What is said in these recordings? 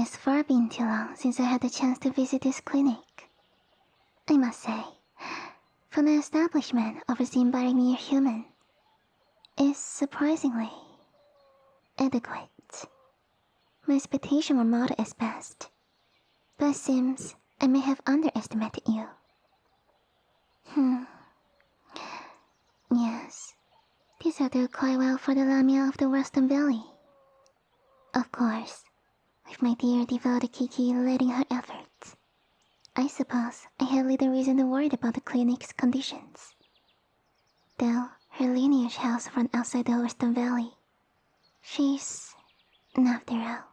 It's far been too long since I had the chance to visit this clinic. I must say, for an establishment overseen by a mere human, is surprisingly adequate. My expectations were modest at best, but it seems I may have underestimated you. Yes, this will do quite well for the Lamia of the Western Valley. Of course, with my dear devoted Kiki leading her efforts, I suppose I had little reason to worry about the clinic's conditions. Though her lineage hails from outside the Western Valley, she's, after all,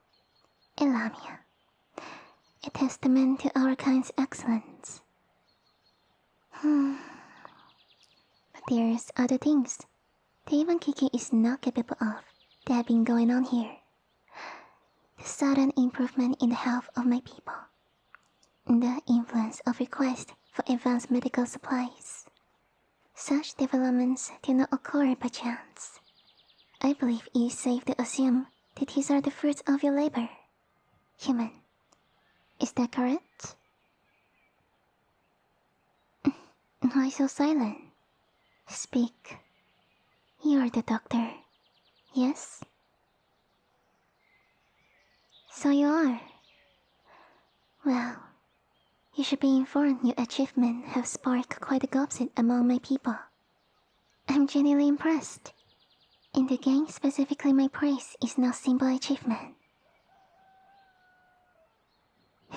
a Lamia, a testament to our kind's excellence. But there's other things that even Kiki is not capable of that have been going on here. The sudden improvement in the health of my people, the influence of requests for advanced medical supplies. Such developments do not occur by chance. I believe it is safe to assume that these are the fruits of your labor. Human. Is that correct? Why so silent? Speak. You are the doctor, yes? So you are. Well, you should be informed your achievements have sparked quite a gossip among my people. I'm genuinely impressed. In the gang, specifically, my praise is no simple achievement.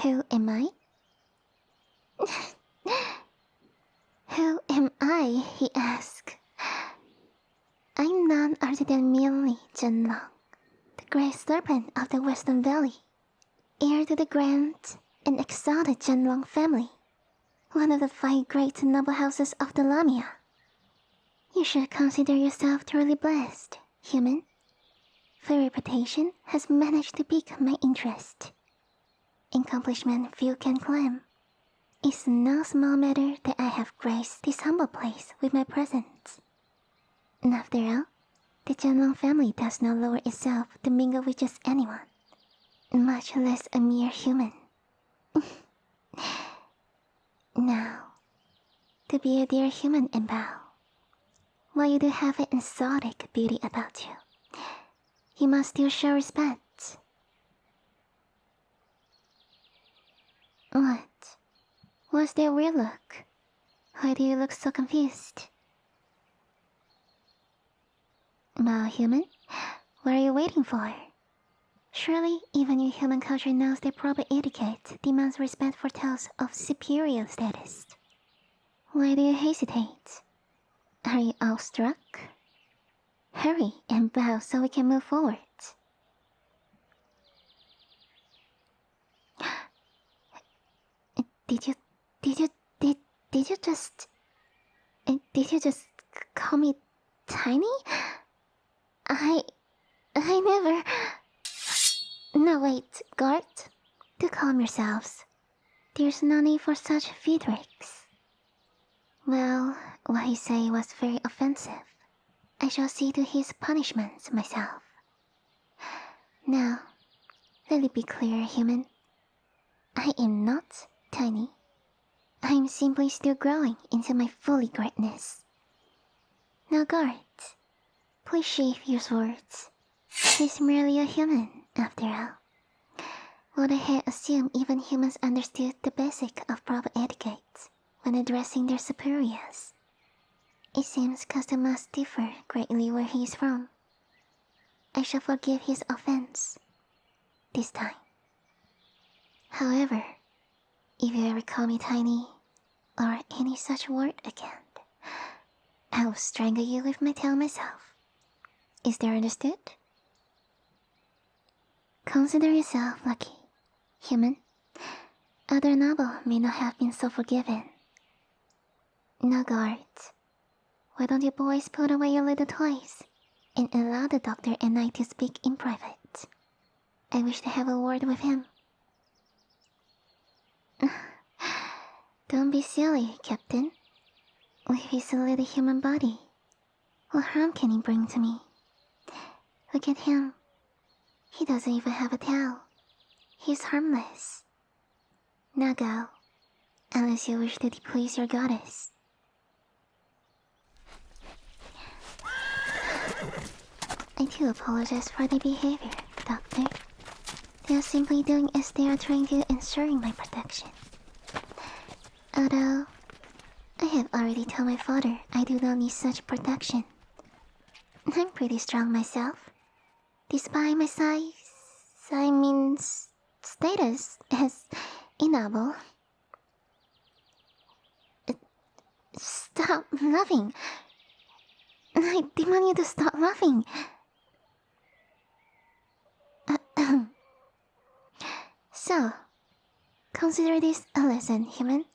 Who am I? Who am I, he asked. I'm none other than merely Zhenlong, the great serpent of the Western Valley, heir to the grand and exalted Zhenlong family, one of the 5 great noble houses of the Lamia. You should consider yourself truly blessed, human. For your reputation has managed to pique my interest. Accomplishment few can claim. It's no small matter that I have graced this humble place with my presence. And after all, the Zhenlong family does not lower itself to mingle with just anyone, much less a mere human. Now, to be a dear human and bow, while you do have an exotic beauty about you, you must still show respect. What? What's that weird look? Why do you look so confused? Well, human, what are you waiting for? Surely even your human culture knows that proper etiquette demands respect for those of superior status. Why do you hesitate? Are you awestruck? Hurry and bow so we can move forward. Did you just call me tiny? I never... No, wait, guard. Do calm yourselves. There's no need for such theatrics. Well, what he said was very offensive. I shall see to his punishments myself. Now, let it be clear, human. I am not tiny. I am simply still growing into my fully greatness. Now, guard, please sheath your swords. He's merely a human, after all. What I had assumed even humans understood the basic of proper etiquette when addressing their superiors. It seems custom must differ greatly where he is from. I shall forgive his offense this time. However, if you ever call me tiny, or any such word again, I will strangle you with my tail myself. Is that understood? Consider yourself lucky, human. Other noble may not have been so forgiving. Now, guards, why don't you boys put away your little toys and allow the doctor and I to speak in private? I wish to have a word with him. Don't be silly, Captain. With his little human body, what harm can he bring to me? Look at him. He doesn't even have a tail. He's harmless. Now go, unless you wish to displease your goddess. I do apologize for the behavior, Doctor. They are simply doing as they are trying to ensuring my protection. Although, I have already told my father I do not need such protection. I'm pretty strong myself. Despite my status as a noble. Stop laughing. I demand you to stop laughing. So, consider this a lesson, human,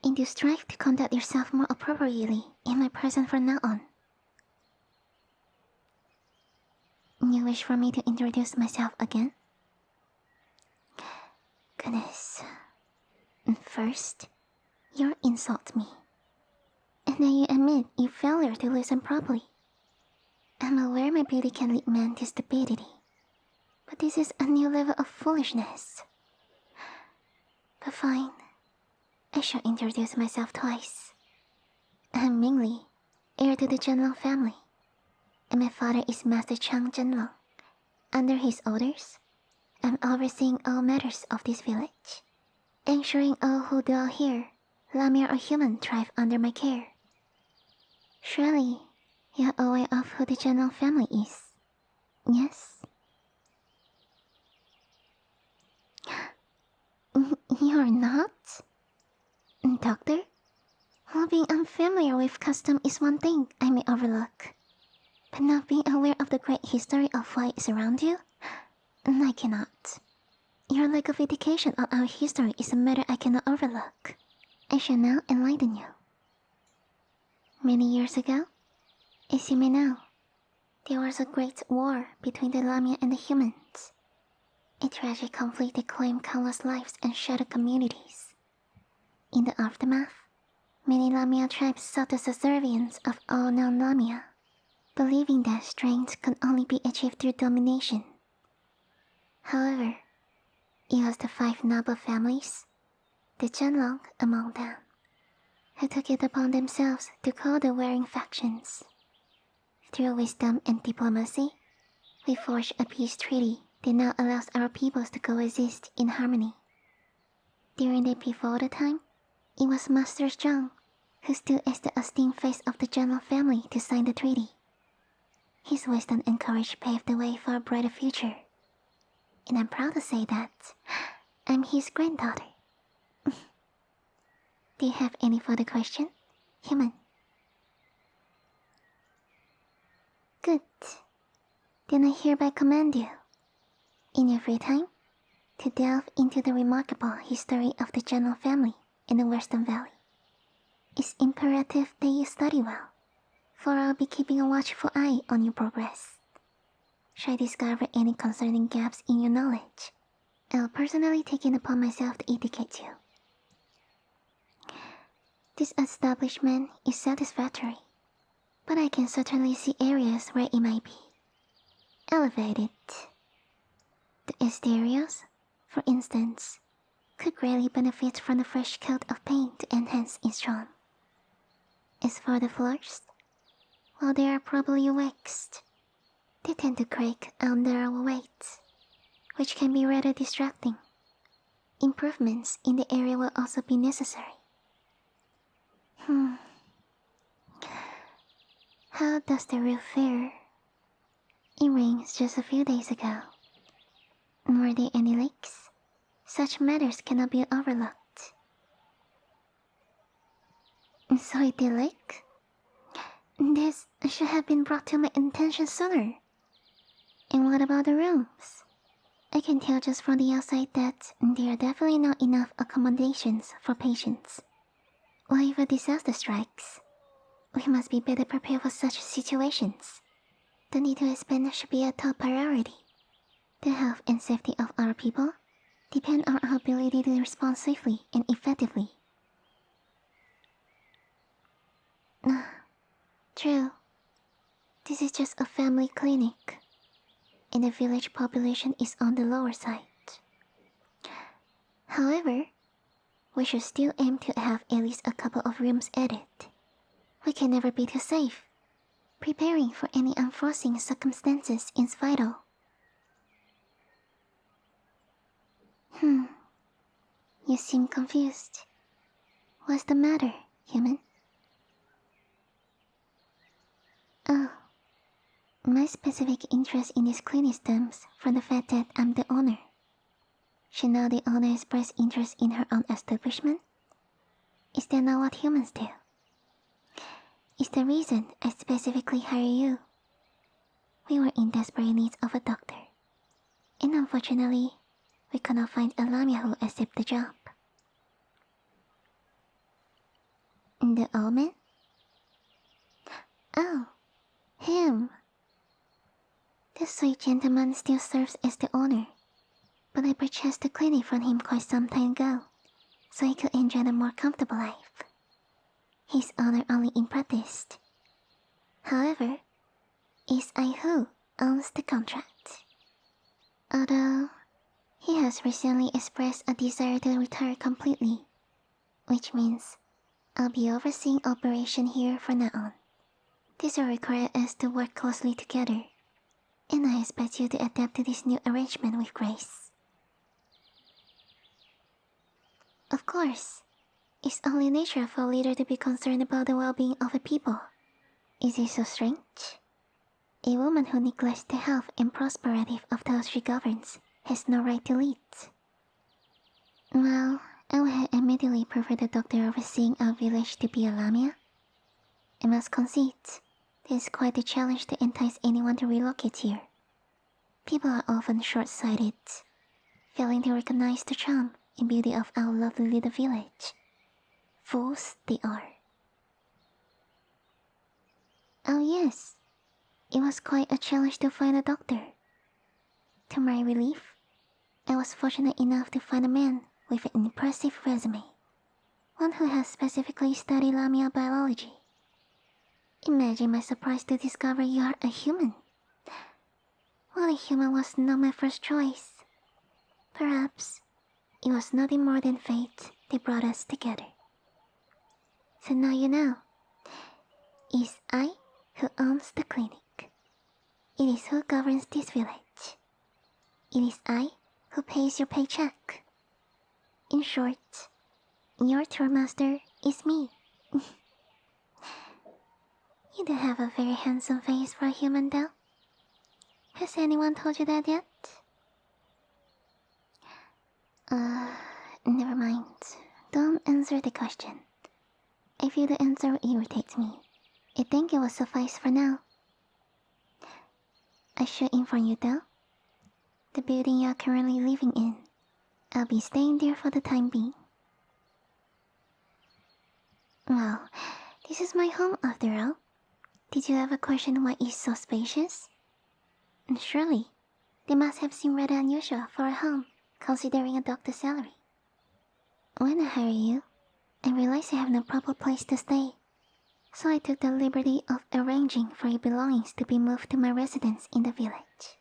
and you strive to conduct yourself more appropriately in my presence from now on. You wish for me to introduce myself again? Goodness. First, you insult me. And then you admit your failure to listen properly. I'm aware my beauty can lead men to stupidity, but this is a new level of foolishness. But fine, I shall introduce myself twice. I'm Mingli, heir to the Zhenlong family, and my father is Master Chang Zhenlong. Under his orders, I'm overseeing all matters of this village, ensuring all who dwell here, Lamia or human, thrive under my care. Surely, you're aware of who the Zhenlong family is, yes? You're not? Doctor? While being unfamiliar with custom is one thing I may overlook, but not being aware of the great history of what is around you, I cannot. Your lack of education on our history is a matter I cannot overlook. I shall now enlighten you. Many years ago, as you may know, there was a great war between the Lamia and the humans. A tragic conflict that claimed countless lives and shattered communities. In the aftermath, many Lamia tribes sought the subservience of all non-Lamia, believing that strength could only be achieved through domination. However, it was the 5 noble families, the Zhenlong among them, who took it upon themselves to call the warring factions. Through wisdom and diplomacy, we forged a peace treaty that now allows our peoples to coexist in harmony. During the pivotal time, it was Master Zhang who stood as the esteemed face of the Zhenlong family to sign the treaty. His wisdom and courage paved the way for a brighter future, and I'm proud to say that I'm his granddaughter. Do you have any further question, human? Good. Then I hereby command you, in your free time, to delve into the remarkable history of the Zhenlong family in the Western Valley. It's imperative that you study well, for I'll be keeping a watchful eye on your progress. Should I discover any concerning gaps in your knowledge, I'll personally take it upon myself to educate you. This establishment is satisfactory, but I can certainly see areas where it might be elevated. The exteriors, for instance, could greatly benefit from a fresh coat of paint to enhance its charm. As for the floors, while they are probably waxed, they tend to crack under our weight, which can be rather distracting. Improvements in the area will also be necessary. How does the roof fare? It rained just a few days ago. Were there any leaks? Such matters cannot be overlooked. So it did leak? This should have been brought to my attention sooner. And what about the rooms? I can tell just from the outside that there are definitely not enough accommodations for patients. Well, if a disaster strikes, we must be better prepared for such situations. The need to expand should be a top priority. The health and safety of our people depend on our ability to respond safely and effectively. True. This is just a family clinic, and the village population is on the lower side. However, we should still aim to have at least a couple of rooms added. We can never be too safe. Preparing for any unforeseen circumstances is vital. You seem confused. What's the matter, human? Oh, my specific interest in this clinic stems from the fact that I'm the owner. Should now the owner express interest in her own establishment? Is that not what humans do? It's the reason I specifically hired you. We were in desperate need of a doctor, and unfortunately, we could not find a Lamia who accepted the job. The old man? Oh, him. The sweet gentleman still serves as the owner, but I purchased the clinic from him quite some time ago, so he could enjoy a more comfortable life. He's owner only in practice. However, it's I who owns the contract. Although, he has recently expressed a desire to retire completely, which means I'll be overseeing operation here from now on. This will require us to work closely together, and I expect you to adapt to this new arrangement with grace. Of course, it's only natural for a leader to be concerned about the well-being of the people. Is it so strange? A woman who neglects the health and prosperity of those she governs has no right to lead. Well, I would immediately prefer the doctor overseeing our village to be a Lamia. I must concede, this is quite a challenge to entice anyone to relocate here. People are often short-sighted, failing to recognize the charm and beauty of our lovely little village. Fools they are. Oh yes, it was quite a challenge to find a doctor. To my relief, I was fortunate enough to find a man with an impressive resume, one who has specifically studied Lamia biology. Imagine my surprise to discover you are a human. Well, a human was not my first choice. Perhaps it was nothing more than fate that brought us together. So now you know. It's I who owns the clinic. It is who governs this village. It is I who pays your paycheck. In short, your tour master is me. You do have a very handsome face for a human though. Has anyone told you that yet? Never mind. Don't answer the question. I feel the answer irritates me. I think it will suffice for now. I should inform you though. The building you are currently living in, I'll be staying there for the time being. Well, this is my home after all. Did you ever question why it's so spacious? And surely, they must have seemed rather unusual for a home, considering a doctor's salary. When I hired you, I realized I have no proper place to stay, so I took the liberty of arranging for your belongings to be moved to my residence in the village.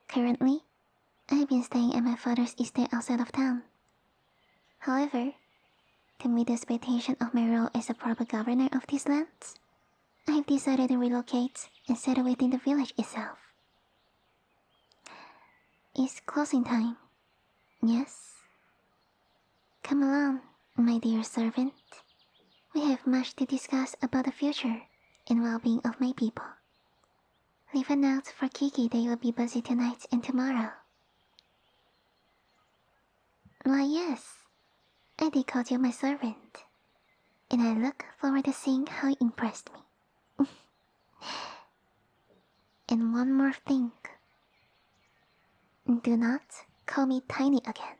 Currently, I have been staying at my father's estate outside of town. However, to meet the expectation of my role as a proper governor of these lands, I have decided to relocate and settle within the village itself. It's closing time, yes? Come along, my dear servant. We have much to discuss about the future and well-being of my people. Leave a note for Kiki that you will be busy tonight and tomorrow. Why yes, I did call you my servant, and I look forward to seeing how you impressed me. And one more thing. Do not call me Tiny again.